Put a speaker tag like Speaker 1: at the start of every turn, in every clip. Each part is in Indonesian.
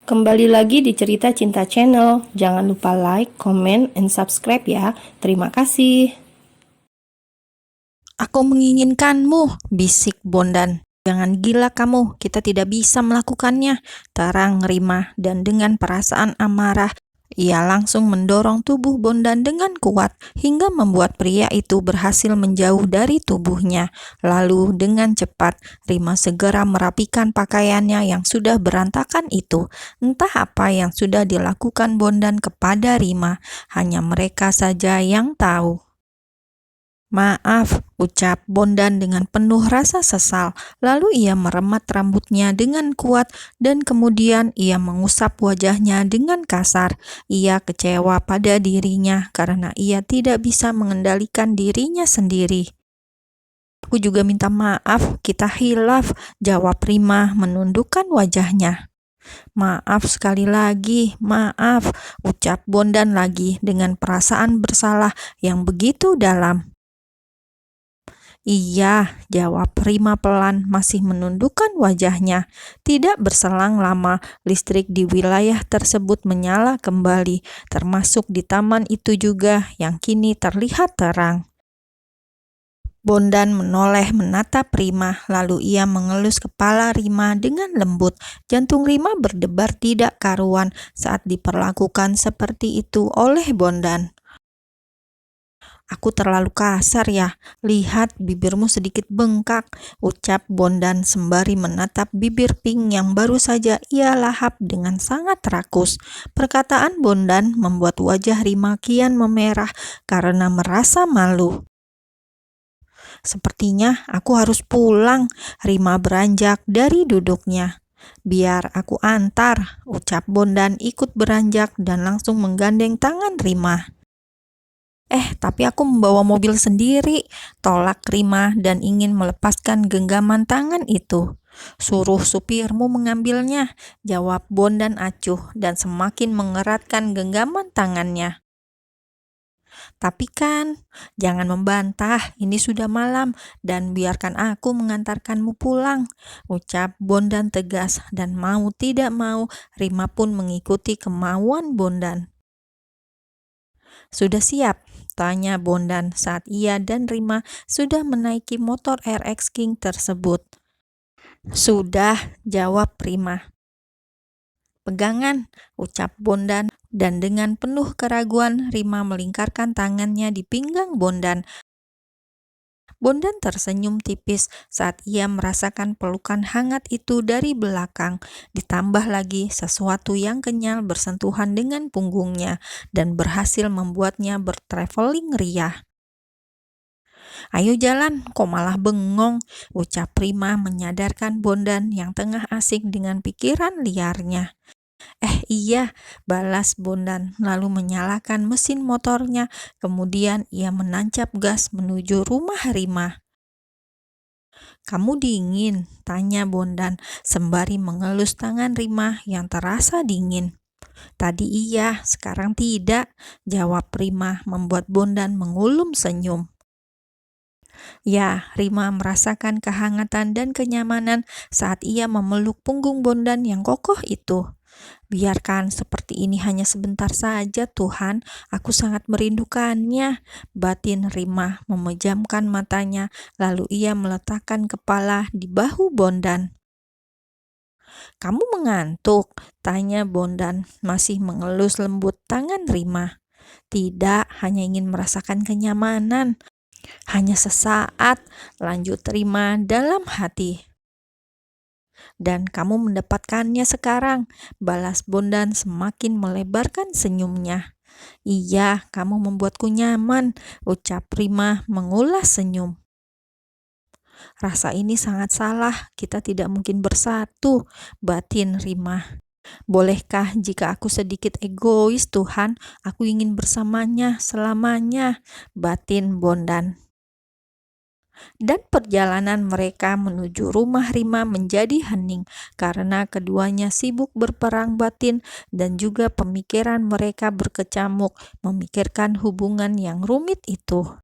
Speaker 1: Kembali lagi di Cerita Cinta Channel. Jangan lupa like, comment, and subscribe ya. Terima kasih.
Speaker 2: Aku menginginkanmu, bisik Bondan. Jangan gila kamu, kita tidak bisa melakukannya. Terang Rima, dan dengan perasaan amarah, ia langsung mendorong tubuh Bondan dengan kuat hingga membuat pria itu berhasil menjauh dari tubuhnya. Lalu dengan cepat, Rima segera merapikan pakaiannya yang sudah berantakan itu. Entah apa yang sudah dilakukan Bondan kepada Rima, hanya mereka saja yang tahu. "Maaf," ucap Bondan dengan penuh rasa sesal. Lalu ia meremat rambutnya dengan kuat dan kemudian ia mengusap wajahnya dengan kasar. Ia kecewa pada dirinya karena ia tidak bisa mengendalikan dirinya sendiri. "Aku juga minta maaf, kita hilaf," jawab Rima menundukkan wajahnya. "Maaf sekali lagi, maaf," ucap Bondan lagi dengan perasaan bersalah yang begitu dalam. "Iya," jawab Rima pelan, masih menundukkan wajahnya. Tidak berselang lama, listrik di wilayah tersebut menyala kembali, termasuk di taman itu juga yang kini terlihat terang. Bondan menoleh menatap Rima, lalu ia mengelus kepala Rima dengan lembut. Jantung Rima berdebar tidak karuan saat diperlakukan seperti itu oleh Bondan. "Aku terlalu kasar ya, lihat bibirmu sedikit bengkak," ucap Bondan sembari menatap bibir pink yang baru saja ia lahap dengan sangat rakus. Perkataan Bondan membuat wajah Rima kian memerah karena merasa malu. "Sepertinya aku harus pulang," Rima beranjak dari duduknya. "Biar aku antar," ucap Bondan ikut beranjak dan langsung menggandeng tangan Rima. Tapi aku membawa mobil sendiri," tolak Rima dan ingin melepaskan genggaman tangan itu. "Suruh supirmu mengambilnya," jawab Bondan acuh dan semakin mengeratkan genggaman tangannya. "Tapi kan, jangan membantah, ini sudah malam dan biarkan aku mengantarkanmu pulang," ucap Bondan tegas dan mau tidak mau Rima pun mengikuti kemauan Bondan. "Sudah siap?" tanya Bondan saat ia dan Rima sudah menaiki motor RX King tersebut. "Sudah," jawab Rima. "Pegangan," ucap Bondan dan dengan penuh keraguan Rima melingkarkan tangannya di pinggang Bondan. Bondan tersenyum tipis saat ia merasakan pelukan hangat itu dari belakang, ditambah lagi sesuatu yang kenyal bersentuhan dengan punggungnya dan berhasil membuatnya bertraveling riah. "Ayo jalan, kok malah bengong," ucap Rima menyadarkan Bondan yang tengah asik dengan pikiran liarnya. Iya," balas Bondan lalu menyalakan mesin motornya, kemudian ia menancap gas menuju rumah Rima. "Kamu dingin?" tanya Bondan sembari mengelus tangan Rima yang terasa dingin. "Tadi iya, sekarang tidak," jawab Rima membuat Bondan mengulum senyum. Ya, Rima merasakan kehangatan dan kenyamanan saat ia memeluk punggung Bondan yang kokoh itu. "Biarkan seperti ini hanya sebentar saja, Tuhan. Aku sangat merindukannya," batin Rima memejamkan matanya, lalu ia meletakkan kepala di bahu Bondan. "Kamu mengantuk?" tanya Bondan, masih mengelus lembut tangan Rima. "Tidak, hanya ingin merasakan kenyamanan." "Hanya sesaat," lanjut Rima dalam hati. "Dan kamu mendapatkannya sekarang," balas Bondan semakin melebarkan senyumnya. "Iya, kamu membuatku nyaman," ucap Rima mengulas senyum. "Rasa ini sangat salah, kita tidak mungkin bersatu," batin Rima. "Bolehkah jika aku sedikit egois, Tuhan? Aku ingin bersamanya selamanya," batin Bondan. Dan perjalanan mereka menuju rumah Rima menjadi hening karena keduanya sibuk berperang batin dan juga pemikiran mereka berkecamuk memikirkan hubungan yang rumit itu.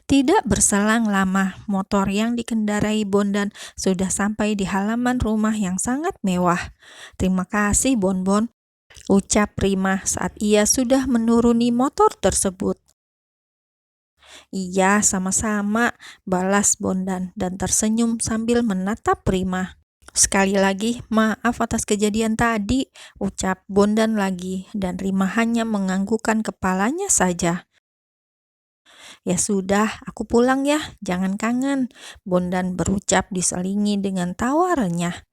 Speaker 2: Tidak berselang lama, motor yang dikendarai Bondan sudah sampai di halaman rumah yang sangat mewah. "Terima kasih, Bonbon," ucap Prima saat ia sudah menuruni motor tersebut. "Iya, sama-sama," balas Bondan dan tersenyum sambil menatap Prima. "Sekali lagi, maaf atas kejadian tadi," ucap Bondan lagi, dan Rima hanya menganggukkan kepalanya saja. "Ya sudah, aku pulang ya, jangan kangen," Bondan berucap diselingi dengan tawa renyah.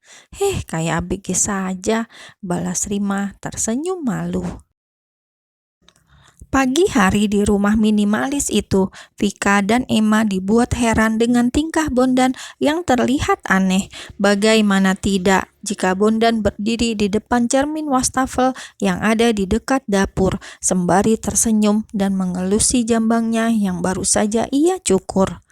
Speaker 2: Kayak ABG saja," balas Rima tersenyum malu. Pagi hari di rumah minimalis itu, Vika dan Emma dibuat heran dengan tingkah Bondan yang terlihat aneh. Bagaimana tidak, jika Bondan berdiri di depan cermin wastafel yang ada di dekat dapur, sembari tersenyum dan mengelusi jambangnya yang baru saja ia cukur.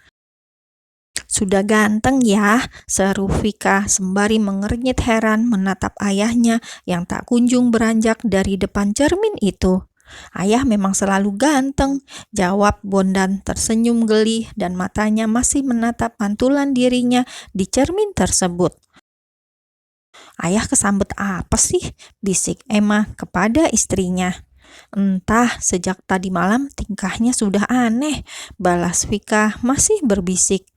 Speaker 2: "Sudah ganteng ya," seru Vika sembari mengernyit heran menatap ayahnya yang tak kunjung beranjak dari depan cermin itu. "Ayah memang selalu ganteng," jawab Bondan tersenyum geli dan matanya masih menatap pantulan dirinya di cermin tersebut. "Ayah kesambet apa sih?" bisik Emma kepada istrinya. "Entah, sejak tadi malam tingkahnya sudah aneh," balas Vika masih berbisik.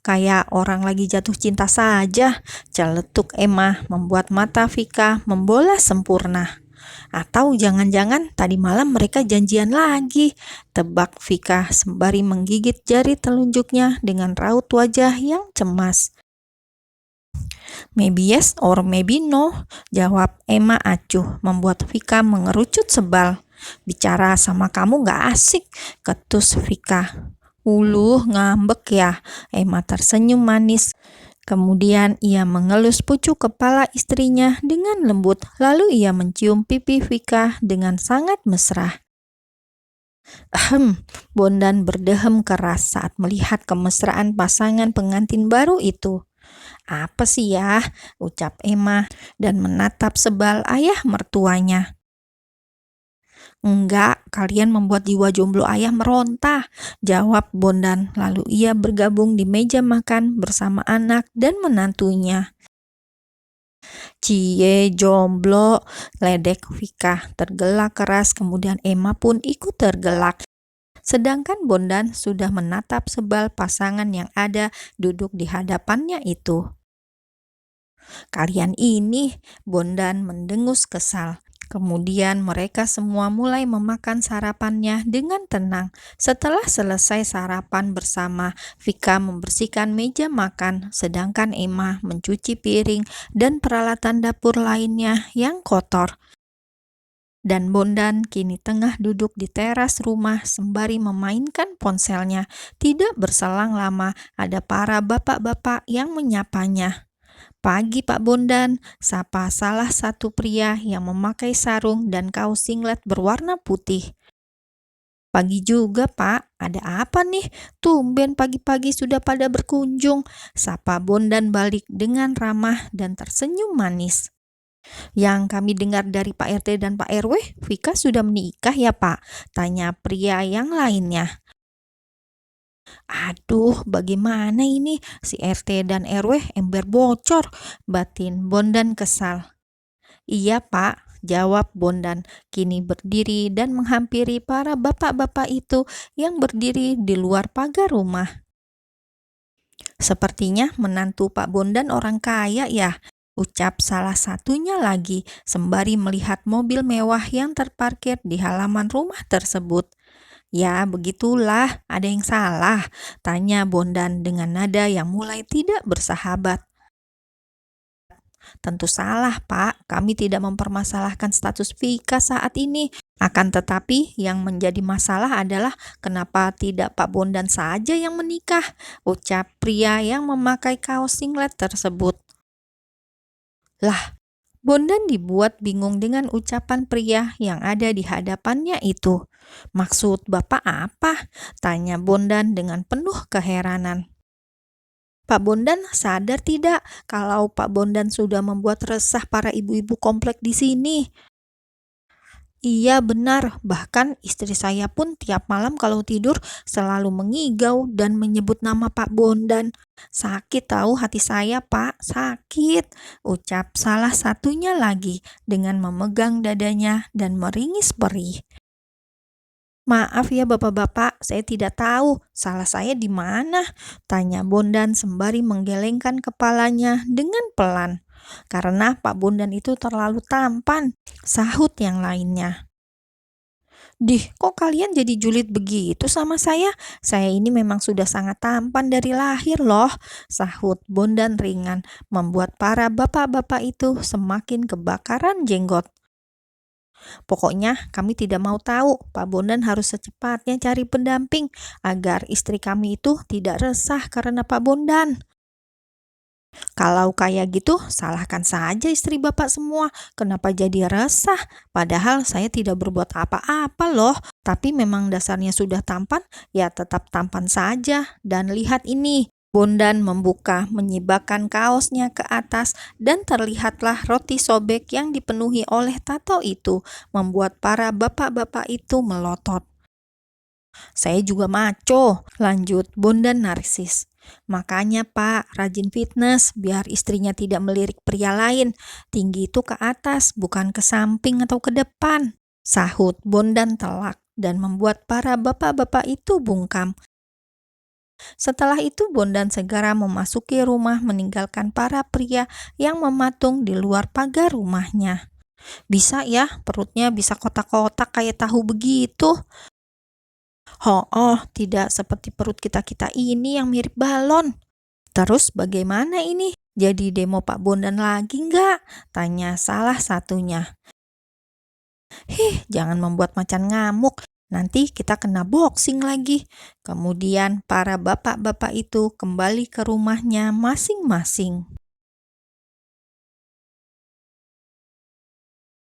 Speaker 2: "Kayak orang lagi jatuh cinta saja," celetuk Emma membuat mata Vika membola sempurna. "Atau jangan-jangan tadi malam mereka janjian lagi," tebak Vika sembari menggigit jari telunjuknya dengan raut wajah yang cemas. "Maybe yes or maybe no," jawab Emma acuh, membuat Vika mengerucut sebal. "Bicara sama kamu gak asik," ketus Vika. "Uluh, ngambek ya," Emma tersenyum manis. Kemudian ia mengelus pucuk kepala istrinya dengan lembut, lalu ia mencium pipi Vika dengan sangat mesra. Bondan berdehem keras saat melihat kemesraan pasangan pengantin baru itu. "Apa sih ya?" ucap Emma dan menatap sebal ayah mertuanya. "Enggak, kalian membuat jiwa jomblo ayah meronta," jawab Bondan, lalu ia bergabung di meja makan bersama anak dan menantunya. "Cie, jomblo," ledek Vika tergelak keras, kemudian Emma pun ikut tergelak. Sedangkan Bondan sudah menatap sebal pasangan yang ada duduk di hadapannya itu. "Kalian ini," Bondan mendengus kesal. Kemudian mereka semua mulai memakan sarapannya dengan tenang. Setelah selesai sarapan bersama, Vika membersihkan meja makan, sedangkan Emma mencuci piring dan peralatan dapur lainnya yang kotor. Dan Bondan kini tengah duduk di teras rumah sembari memainkan ponselnya. Tidak berselang lama, ada para bapak-bapak yang menyapanya. "Pagi Pak Bondan," sapa salah satu pria yang memakai sarung dan kaos singlet berwarna putih. "Pagi juga Pak, ada apa nih? Tumben pagi-pagi sudah pada berkunjung," sapa Bondan balik dengan ramah dan tersenyum manis. "Yang kami dengar dari Pak RT dan Pak RW, Vika sudah menikah ya Pak?" tanya pria yang lainnya. "Aduh, bagaimana ini? Si RT dan RW ember bocor," batin Bondan kesal. "Iya Pak," jawab Bondan, kini berdiri dan menghampiri para bapak-bapak itu yang berdiri di luar pagar rumah. "Sepertinya menantu Pak Bondan orang kaya ya," ucap salah satunya lagi, sembari melihat mobil mewah yang terparkir di halaman rumah tersebut. "Ya, begitulah. Ada yang salah?" tanya Bondan dengan nada yang mulai tidak bersahabat. "Tentu salah, Pak. Kami tidak mempermasalahkan status Vika saat ini. Akan tetapi, yang menjadi masalah adalah kenapa tidak Pak Bondan saja yang menikah," ucap pria yang memakai kaos singlet tersebut. Lah, Bondan dibuat bingung dengan ucapan pria yang ada di hadapannya itu. "Maksud Bapak apa?" tanya Bondan dengan penuh keheranan. "Pak Bondan sadar tidak kalau Pak Bondan sudah membuat resah para ibu-ibu komplek di sini?" Iya benar, bahkan istri saya pun tiap malam kalau tidur selalu mengigau dan menyebut nama Pak Bondan. Sakit tahu hati saya, Pak, sakit. Ucap salah satunya lagi dengan memegang dadanya dan meringis perih. Maaf ya bapak-bapak, saya tidak tahu salah saya di mana, tanya Bondan sembari menggelengkan kepalanya dengan pelan. Karena Pak Bondan itu terlalu tampan, sahut yang lainnya. Dih, kok kalian jadi julid begitu sama saya? Saya ini memang sudah sangat tampan dari lahir loh, sahut Bondan ringan, membuat para bapak-bapak itu semakin kebakaran jenggot. Pokoknya kami tidak mau tahu, Pak Bondan harus secepatnya cari pendamping agar istri kami itu tidak resah karena Pak Bondan. Kalau kayak gitu, salahkan saja istri bapak semua. Kenapa jadi resah? Padahal saya tidak berbuat apa-apa loh. Tapi memang dasarnya sudah tampan, ya tetap tampan saja. Dan lihat ini, Bondan membuka, menyibakkan kaosnya ke atas, dan terlihatlah roti sobek yang dipenuhi oleh tato itu, membuat para bapak-bapak itu melotot. Saya juga maco, lanjut Bondan narsis. Makanya Pak, rajin fitness biar istrinya tidak melirik pria lain. Tinggi itu ke atas, bukan ke samping atau ke depan. Sahut Bondan telak dan membuat para bapak-bapak itu bungkam. Setelah itu Bondan segera memasuki rumah meninggalkan para pria yang mematung di luar pagar rumahnya. Bisa ya, perutnya bisa kotak-kotak kayak tahu begitu. Oh, tidak seperti perut kita-kita ini yang mirip balon. Terus bagaimana ini? Jadi demo Pak Bondan lagi nggak? Tanya salah satunya. Jangan membuat macan ngamuk. Nanti kita kena boxing lagi. Kemudian para bapak-bapak itu kembali ke rumahnya masing-masing.